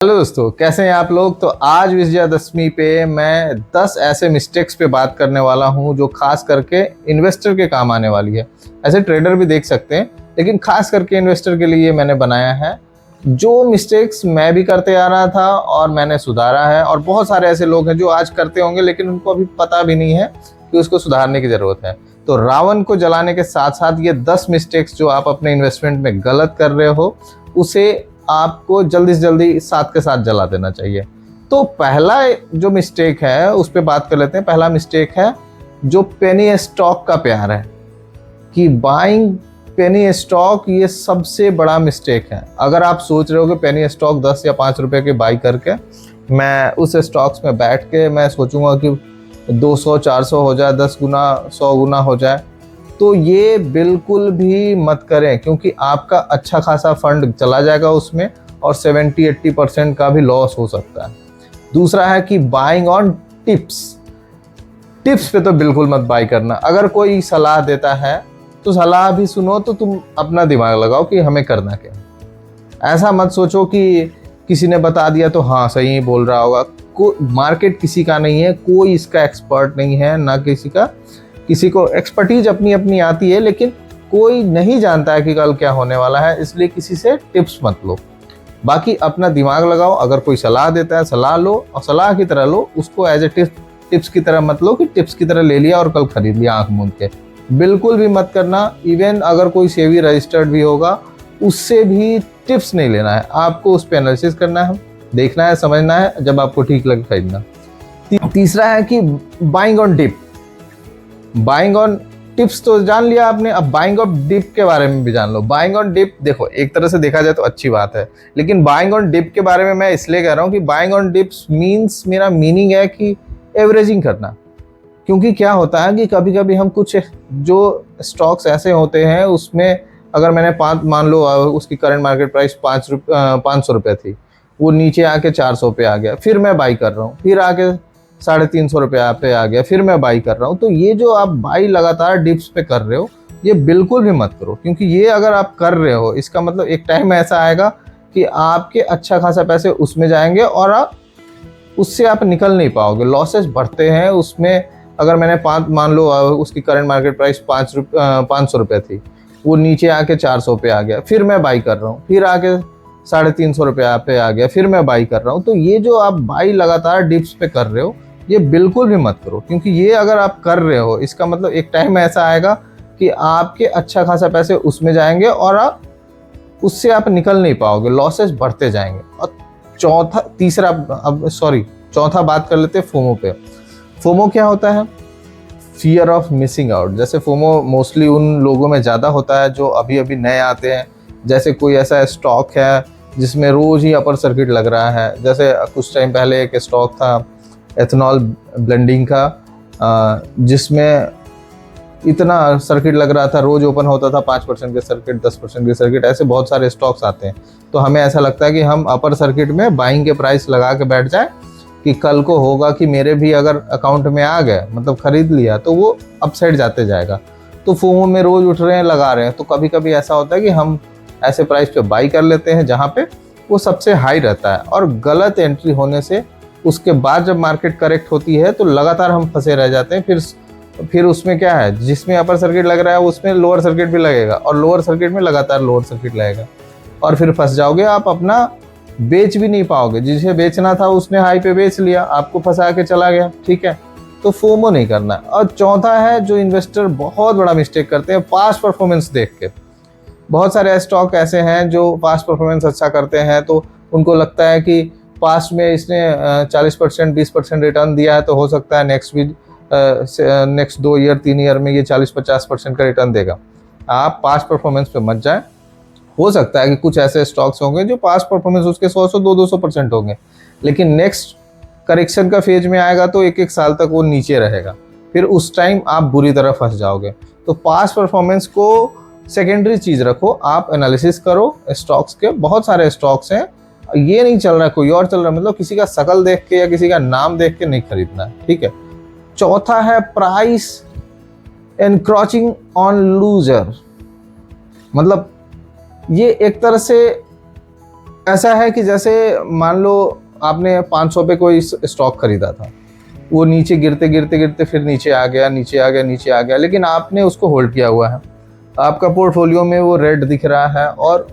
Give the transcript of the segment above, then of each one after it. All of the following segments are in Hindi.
हेलो दोस्तों, कैसे हैं आप लोग। तो आज विजयादशमी पे मैं 10 ऐसे मिस्टेक्स पे बात करने वाला हूं जो खास करके इन्वेस्टर के काम आने वाली है। ऐसे ट्रेडर भी देख सकते हैं, लेकिन खास करके इन्वेस्टर के लिए मैंने बनाया है। जो मिस्टेक्स मैं भी करते आ रहा था और मैंने सुधारा है, और बहुत सारे ऐसे लोग हैं जो आज करते होंगे लेकिन उनको अभी पता भी नहीं है कि उसको सुधारने की ज़रूरत है। तो रावण को जलाने के साथ साथ ये 10 मिस्टेक्स जो आप अपने इन्वेस्टमेंट में गलत कर रहे हो, उसे आपको जल्दी से जल्दी साथ के साथ जला देना चाहिए। तो पहला जो मिस्टेक है उस पर बात कर लेते हैं। पहला मिस्टेक है जो पेनी स्टॉक का प्यार है, कि बाइंग पेनी स्टॉक, ये सबसे बड़ा मिस्टेक है। अगर आप सोच रहे हो कि पेनी स्टॉक 10 या 5 रुपए के बाई करके मैं उस स्टॉक्स में बैठ के मैं सोचूंगा कि 200-400 हो जाए, 10 गुना 100 गुना हो जाए, तो ये बिल्कुल भी मत करें, क्योंकि आपका अच्छा खासा फंड चला जाएगा उसमें और 70-80% का भी लॉस हो सकता है। दूसरा है कि बाइंग ऑन टिप्स पे तो बिल्कुल मत बाई करना। अगर कोई सलाह देता है तो सलाह भी सुनो, तो तुम अपना दिमाग लगाओ कि हमें करना क्या है। ऐसा मत सोचो कि किसी ने बता दिया तो हाँ सही ही बोल रहा होगा। मार्केट किसी का नहीं है, कोई इसका एक्सपर्ट नहीं है, ना किसी को एक्सपर्टीज अपनी अपनी आती है, लेकिन कोई नहीं जानता है कि कल क्या होने वाला है, इसलिए किसी से टिप्स मत लो। बाकी अपना दिमाग लगाओ। अगर कोई सलाह देता है सलाह लो, और सलाह की तरह लो उसको, एज ए टिप्स की तरह मत लो कि टिप्स की तरह ले लिया और कल खरीद लिया आंख मूंद के। बिल्कुल भी मत करना। इवन अगर कोई सेबी रजिस्टर्ड भी होगा, उससे भी टिप्स नहीं लेना है। आपको उस पर एनालिसिस करना है, देखना है, समझना है, जब आपको ठीक लगे खरीदना। तीसरा है कि buying on dip. Buying on tips तो जान लिया आपने, अब बाइंग ऑन डिप के बारे में भी जान लो। बाइंग ऑन डिप, देखो एक तरह से देखा जाए तो अच्छी बात है, लेकिन बाइंग ऑन डिप के बारे में मैं इसलिए कह रहा हूँ कि बाइंग ऑन डिप्स मींस, मेरा मीनिंग है कि एवरेजिंग करना। क्योंकि क्या होता है कि कभी कभी हम कुछ जो स्टॉक्स ऐसे होते हैं उसमें, अगर मैंने मान लो उसकी करंट मार्केट प्राइस 500 रुपये थी, वो नीचे आके 400 पे आ गया, फिर मैं बाई कर रहा हूँ, फिर आके 350 रुपये पे आ गया, फिर मैं बाई कर रहा हूँ। तो ये जो आप बाई लगातार डिप्स पे कर रहे हो, ये बिल्कुल भी मत करो। क्योंकि ये अगर आप कर रहे हो, इसका मतलब एक टाइम ऐसा आएगा कि आपके अच्छा खासा पैसे उसमें जाएंगे और उससे आप निकल नहीं पाओगे। लॉसेस बढ़ते हैं उसमें। अगर मैंने मान लो उसकी करंट मार्केट प्राइस 500 रुपये थी, वो नीचे आके 400 पे आ गया, फिर मैं बाई कर रहा हूँ, फिर आके 350 रुपये पे आ गया, फिर मैं बाई कर रहा हूँ। तो ये जो आप बाई लगातार डिप्स पे कर रहे हो, ये बिल्कुल भी मत करो। क्योंकि ये अगर आप कर रहे हो, इसका मतलब एक टाइम ऐसा आएगा कि आपके अच्छा खासा पैसे उसमें जाएंगे और उससे आप निकल नहीं पाओगे, लॉसेस बढ़ते जाएंगे। और चौथा बात कर लेते हैं फोमो पे। फोमो क्या होता है? Fear of missing out. जैसे फोमो मोस्टली उन लोगों में ज़्यादा होता है जो अभी अभी नए आते हैं। जैसे कोई ऐसा स्टॉक है जिसमें रोज़ ही अपर सर्किट लग रहा है। जैसे कुछ टाइम पहले एक स्टॉक था एथेनॉल ब्लेंडिंग का, जिसमें इतना सर्किट लग रहा था, रोज ओपन होता था 5% के सर्किट, 10% के सर्किट, ऐसे बहुत सारे स्टॉक्स आते हैं। तो हमें ऐसा लगता है कि हम अपर सर्किट में बाइंग के प्राइस लगा के बैठ जाए कि कल को होगा कि मेरे भी अगर अकाउंट में आ गए, मतलब खरीद लिया, तो वो अपसाइड जाते जाएगा। तो फोमो में रोज उठ रहे हैं, लगा रहे हैं। तो कभी कभी ऐसा होता है कि हम ऐसे प्राइस पे बाई कर लेते हैं जहाँ पे वो सबसे हाई रहता है, और गलत एंट्री होने से उसके बाद जब मार्केट करेक्ट होती है तो लगातार हम फंसे रह जाते हैं। फिर उसमें क्या है, जिसमें अपर सर्किट लग रहा है उसमें लोअर सर्किट भी लगेगा, और लोअर सर्किट में लगातार लोअर सर्किट लगेगा, और फिर फंस जाओगे। आप अपना बेच भी नहीं पाओगे। जिसे बेचना था उसने हाई पे बेच लिया, आपको फंसा के चला गया। ठीक है, तो फोमो नहीं करना। और चौथा है जो इन्वेस्टर बहुत बड़ा मिस्टेक करते हैं, पास्ट परफॉर्मेंस देख के। बहुत सारे स्टॉक ऐसे हैं जो पास्ट परफॉर्मेंस अच्छा करते हैं, तो उनको लगता है कि पास्ट में इसने 40% 20% रिटर्न दिया है, तो हो सकता है नेक्स्ट 2 ईयर 3 ईयर में ये 40-50% का रिटर्न देगा। आप पास्ट परफॉर्मेंस पे मत जाएं। हो सकता है कि कुछ ऐसे स्टॉक्स होंगे जो पास्ट परफॉर्मेंस उसके 100 200% होंगे, लेकिन नेक्स्ट करेक्शन का फेज में आएगा तो 1 साल तक वो नीचे रहेगा, फिर उस टाइम आप बुरी तरह फंस जाओगे। तो पास्ट परफॉर्मेंस को सेकेंडरी चीज़ रखो, आप एनालिसिस करो स्टॉक्स के। बहुत सारे स्टॉक्स हैं, ये नहीं चल रहा है कोई और चल रहा है, मतलब किसी का शकल देख के या किसी का नाम देख के नहीं खरीदना है। ठीक है। चौथा है प्राइस एनक्रोचिंग ऑन लूजर। मतलब ये एक तरह से ऐसा है कि जैसे मान लो आपने 500 पे कोई स्टॉक खरीदा था, वो नीचे गिरते गिरते गिरते फिर नीचे आ गया, नीचे आ गया, नीचे आ गया, लेकिन आपने उसको होल्ड किया हुआ है, आपका पोर्टफोलियो में वो रेड दिख रहा है और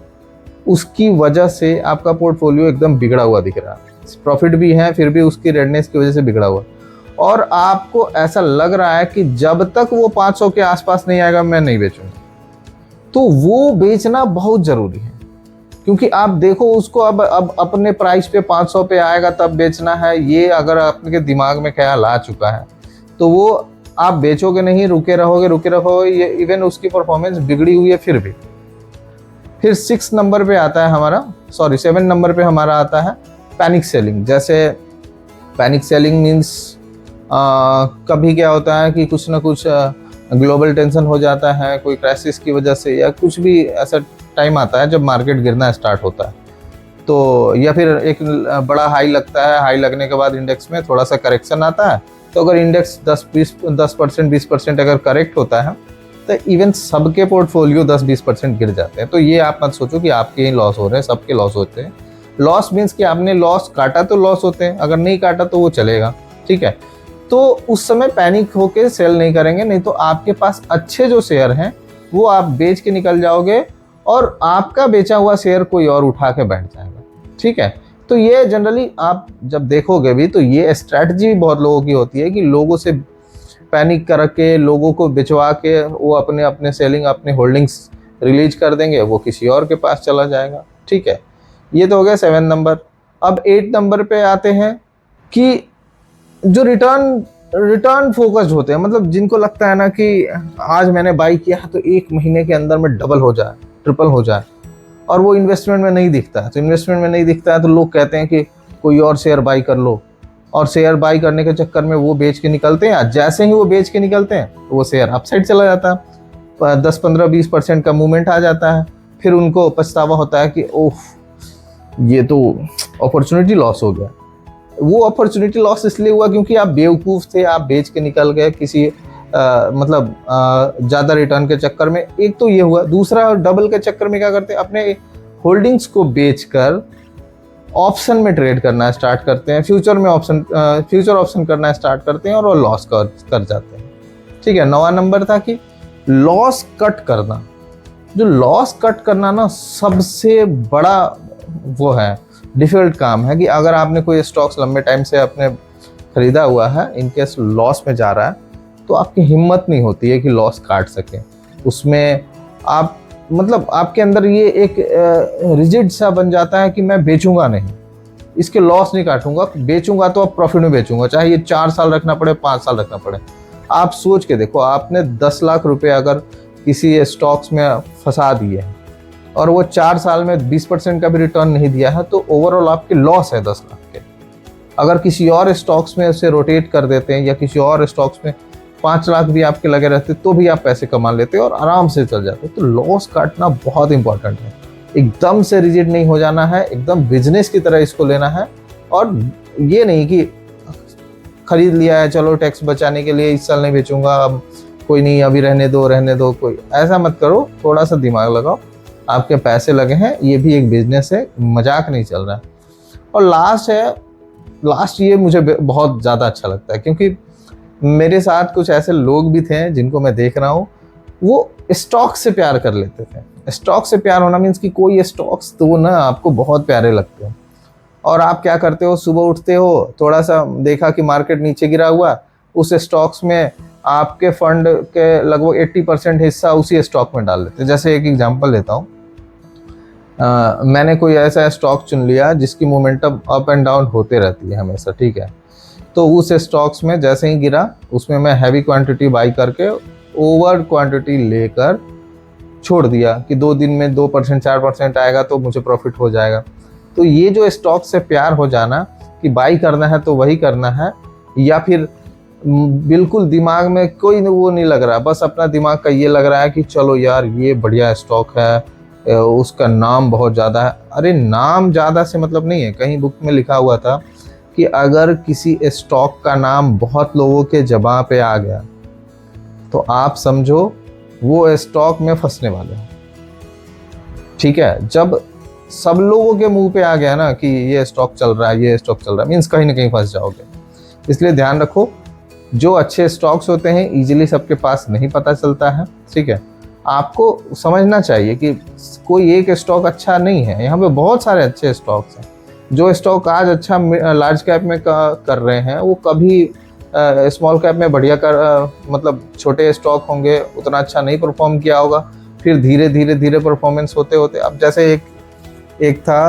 उसकी वजह से आपका पोर्टफोलियो एकदम बिगड़ा हुआ दिख रहा है। प्रॉफिट भी है फिर भी उसकी रेडनेस की वजह से बिगड़ा हुआ, और आपको ऐसा लग रहा है कि जब तक वो 500 के आसपास नहीं आएगा मैं नहीं बेचूंगा, तो वो बेचना बहुत ज़रूरी है। क्योंकि आप देखो उसको अब अपने प्राइस पे 500 पे आएगा तब बेचना है, ये अगर आपके दिमाग में ख्याल आ चुका है तो वो आप बेचोगे नहीं, रुके रहोगे, ये इवन उसकी परफॉर्मेंस बिगड़ी हुई है फिर भी। फिर 6 नंबर पे आता है हमारा, 7 नंबर पे हमारा आता है पैनिक सेलिंग। जैसे पैनिक सेलिंग मीन्स कभी क्या होता है कि कुछ ना कुछ ग्लोबल टेंशन हो जाता है कोई क्राइसिस की वजह से, या कुछ भी ऐसा टाइम आता है जब मार्केट गिरना स्टार्ट होता है, तो या फिर एक बड़ा हाई लगता है, हाई लगने के बाद इंडेक्स में थोड़ा सा करेक्शन आता है, तो अगर इंडेक्स 10% 20% अगर करेक्ट होता है तो इवन सबके पोर्टफोलियो 10-20% गिर जाते हैं। तो ये आप मत सोचो कि आपके ही लॉस हो रहे हैं, सबके लॉस होते हैं। लॉस मीन्स कि आपने लॉस काटा तो लॉस होते हैं, अगर नहीं काटा तो वो चलेगा, ठीक है। तो उस समय पैनिक होके सेल नहीं करेंगे, नहीं तो आपके पास अच्छे जो शेयर हैं वो आप बेच के निकल जाओगे और आपका बेचा हुआ शेयर कोई और उठा के बैठ जाएगा, ठीक है। तो ये जनरली आप जब देखोगे भी तो ये स्ट्रैटेजी बहुत लोगों की होती है कि लोगों से पैनिक करके लोगों को बेचवा के वो अपने अपने सेलिंग अपने होल्डिंग्स रिलीज कर देंगे, वो किसी और के पास चला जाएगा, ठीक है। ये तो हो गया 7 नंबर। अब 8 नंबर पे आते हैं कि जो रिटर्न फोकस्ड होते हैं, मतलब जिनको लगता है ना कि आज मैंने बाई किया तो 1 महीने के अंदर में डबल हो जाए, ट्रिपल हो जाए, और वो इन्वेस्टमेंट में नहीं दिखता है। तो इन्वेस्टमेंट में नहीं दिखता है तो लोग कहते हैं कि कोई और शेयर बाई कर लो, और शेयर बाई करने के चक्कर में वो बेच के निकलते हैं। जैसे ही वो बेच के निकलते हैं तो वो शेयर अपसाइड चला जाता है, 10-15-20% का मूवमेंट आ जाता है। फिर उनको पछतावा होता है कि ओह ये तो अपॉर्चुनिटी लॉस हो गया। वो अपॉर्चुनिटी लॉस इसलिए हुआ क्योंकि आप बेवकूफ़ थे, आप बेच के निकल गए किसी ज़्यादा रिटर्न के चक्कर में। एक तो ये हुआ, दूसरा डबल के चक्कर में क्या करते हैं, अपने होल्डिंग्स को बेचकर ऑप्शन में ट्रेड करना स्टार्ट करते हैं, फ्यूचर ऑप्शन करना स्टार्ट करते हैं और वो लॉस कर जाते हैं, ठीक है। 9वां नंबर था कि लॉस कट करना। जो लॉस कट करना ना सबसे बड़ा वो है, डिफिकल्ट काम है। कि अगर आपने कोई स्टॉक्स लंबे टाइम से अपने खरीदा हुआ है, इनकेस लॉस में जा रहा है, तो आपकी हिम्मत नहीं होती है कि लॉस काट सके उसमें। आप मतलब आपके अंदर ये एक रिजिड सा बन जाता है कि मैं बेचूंगा नहीं, इसके लॉस नहीं काटूंगा, बेचूंगा तो अब प्रॉफिट में बेचूंगा, चाहे ये 4 साल रखना पड़े, 5 साल रखना पड़े। आप सोच के देखो, आपने 10 लाख रुपए अगर किसी स्टॉक्स में फंसा दिए हैं और वो 4 साल में 20% का भी रिटर्न नहीं दिया है, तो ओवरऑल आपके लॉस है 10 लाख के। अगर किसी और स्टॉक्स में उसे रोटेट कर देते हैं या किसी और स्टॉक्स में 5 लाख भी आपके लगे रहते तो भी आप पैसे कमा लेते और आराम से चल जाते। तो लॉस काटना बहुत इंपॉर्टेंट है, एकदम से रिजिड नहीं हो जाना है, एकदम बिजनेस की तरह इसको लेना है। और ये नहीं कि खरीद लिया है चलो टैक्स बचाने के लिए इस साल नहीं बेचूंगा, अब कोई नहीं अभी रहने दो, कोई ऐसा मत करो। थोड़ा सा दिमाग लगाओ, आपके पैसे लगे हैं, ये भी एक बिजनेस है, मजाक नहीं चल रहा है। और लास्ट ये मुझे बहुत ज़्यादा अच्छा लगता है, क्योंकि मेरे साथ कुछ ऐसे लोग भी थे जिनको मैं देख रहा हूँ, वो स्टॉक से प्यार कर लेते थे। स्टॉक से प्यार होना मीन्स कि कोई स्टॉक्स तो ना आपको बहुत प्यारे लगते हैं, और आप क्या करते हो, सुबह उठते हो, थोड़ा सा देखा कि मार्केट नीचे गिरा हुआ, उस स्टॉक्स में आपके फंड के लगभग 80% हिस्सा उसी स्टॉक में डाल लेते हैं। जैसे एक एग्जांपल लेता हूँ, मैंने कोई ऐसा स्टॉक चुन लिया जिसकी मोमेंटम अप एंड डाउन होते रहती है हमेशा, ठीक है। तो उस स्टॉक्स में जैसे ही गिरा उसमें मैं हैवी क्वांटिटी बाई करके ओवर क्वांटिटी लेकर छोड़ दिया कि 2 दिन में 2% 4% आएगा तो मुझे प्रॉफिट हो जाएगा। तो ये जो स्टॉक से प्यार हो जाना कि बाई करना है तो वही करना है, या फिर बिल्कुल दिमाग में कोई वो नहीं लग रहा, बस अपना दिमाग का ये लग रहा है कि चलो यार ये बढ़िया स्टॉक है, उसका नाम बहुत ज़्यादा है। अरे नाम ज़्यादा से मतलब नहीं है, कहीं बुक में लिखा हुआ था कि अगर किसी स्टॉक का नाम बहुत लोगों के ज़बां पे आ गया तो आप समझो वो स्टॉक में फंसने वाले हैं, ठीक है। जब सब लोगों के मुंह पे आ गया ना कि ये स्टॉक चल रहा है, ये स्टॉक चल रहा है, मीन्स कहीं ना कहीं फंस जाओगे। इसलिए ध्यान रखो, जो अच्छे स्टॉक्स होते हैं इजीली सबके पास नहीं पता चलता है, ठीक है। आपको समझना चाहिए कि कोई एक स्टॉक अच्छा नहीं है, यहाँ पे बहुत सारे अच्छे स्टॉक्स हैं। जो स्टॉक आज अच्छा लार्ज कैप में कर रहे हैं, वो कभी स्मॉल कैप में बढ़िया मतलब छोटे स्टॉक होंगे उतना अच्छा नहीं परफॉर्म किया होगा, फिर धीरे धीरे धीरे परफॉर्मेंस होते होते, अब जैसे एक था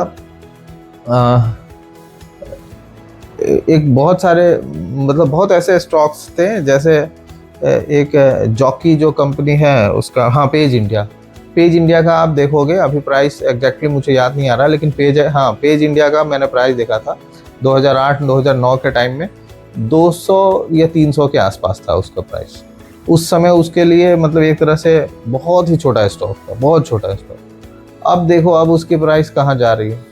एक बहुत सारे मतलब बहुत ऐसे स्टॉक्स थे, जैसे एक जॉकी जो कंपनी है उसका, हाँ पेज इंडिया का आप देखोगे, अभी प्राइस एग्जैक्टली मुझे याद नहीं आ रहा, लेकिन पेज इंडिया का मैंने प्राइस देखा था 2008-2009 के टाइम में 200 या 300 के आसपास था उसका प्राइस। उस समय उसके लिए मतलब एक तरह से बहुत ही छोटा स्टॉक था, बहुत छोटा स्टॉक। अब देखो अब उसकी प्राइस कहाँ जा रही है,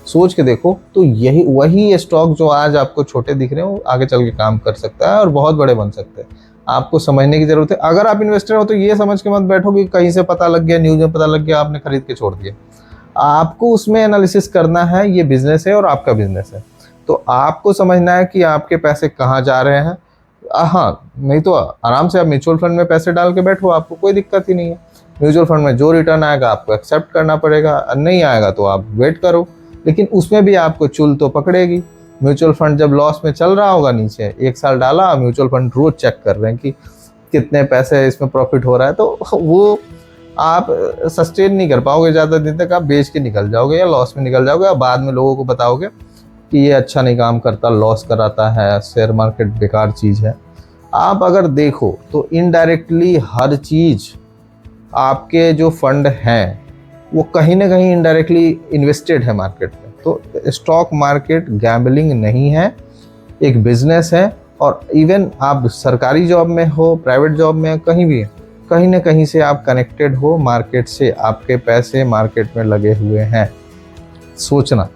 सोच के देखो। तो यही वही स्टॉक जो आज आपको छोटे दिख रहे हैं वो आगे चल के काम कर सकता है और बहुत बड़े बन सकते हैं। आपको समझने की जरूरत है। अगर आप इन्वेस्टर हो तो ये समझ के मत बैठो कि कहीं से पता लग गया, न्यूज़ में पता लग गया, आपने खरीद के छोड़ दिया। आपको उसमें एनालिसिस करना है, ये बिजनेस है और आपका बिजनेस है, तो आपको समझना है कि आपके पैसे कहाँ जा रहे हैं। हाँ, नहीं तो आराम से आप म्यूचुअल फंड में पैसे डाल के बैठो, आपको कोई दिक्कत ही नहीं है। म्यूचुअल फंड में जो रिटर्न आएगा आपको एक्सेप्ट करना पड़ेगा, नहीं आएगा तो आप वेट करो, लेकिन उसमें भी आपको चुल तो पकड़ेगी। म्यूचुअल फंड जब लॉस में चल रहा होगा, नीचे 1 साल डाला, म्यूचुअल फंड रोज चेक कर रहे हैं कि कितने पैसे इसमें प्रॉफिट हो रहा है, तो वो आप सस्टेन नहीं कर पाओगे ज़्यादा दिन तक, आप बेच के निकल जाओगे या लॉस में निकल जाओगे। और बाद में लोगों को बताओगे कि ये अच्छा नहीं काम करता, लॉस कराता है, शेयर मार्केट बेकार चीज़ है। आप अगर देखो तो इनडायरेक्टली हर चीज़, आपके जो फंड हैं वो कहीं ना कहीं इनडायरेक्टली इन्वेस्टेड है मार्केट में। तो स्टॉक मार्केट गैम्बलिंग नहीं है, एक बिजनेस है। और इवन आप सरकारी जॉब में हो, प्राइवेट जॉब में, कहीं भी, कहीं ना कहीं से आप कनेक्टेड हो मार्केट से, आपके पैसे मार्केट में लगे हुए हैं, सोचना।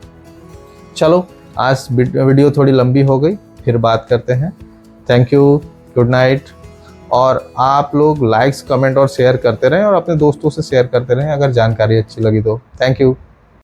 चलो आज वीडियो थोड़ी लंबी हो गई, फिर बात करते हैं। Thank you, good night. और आप लोग लाइक्स, कमेंट और शेयर करते रहें और अपने दोस्तों से शेयर करते रहें अगर जानकारी अच्छी लगी तो। Thank you.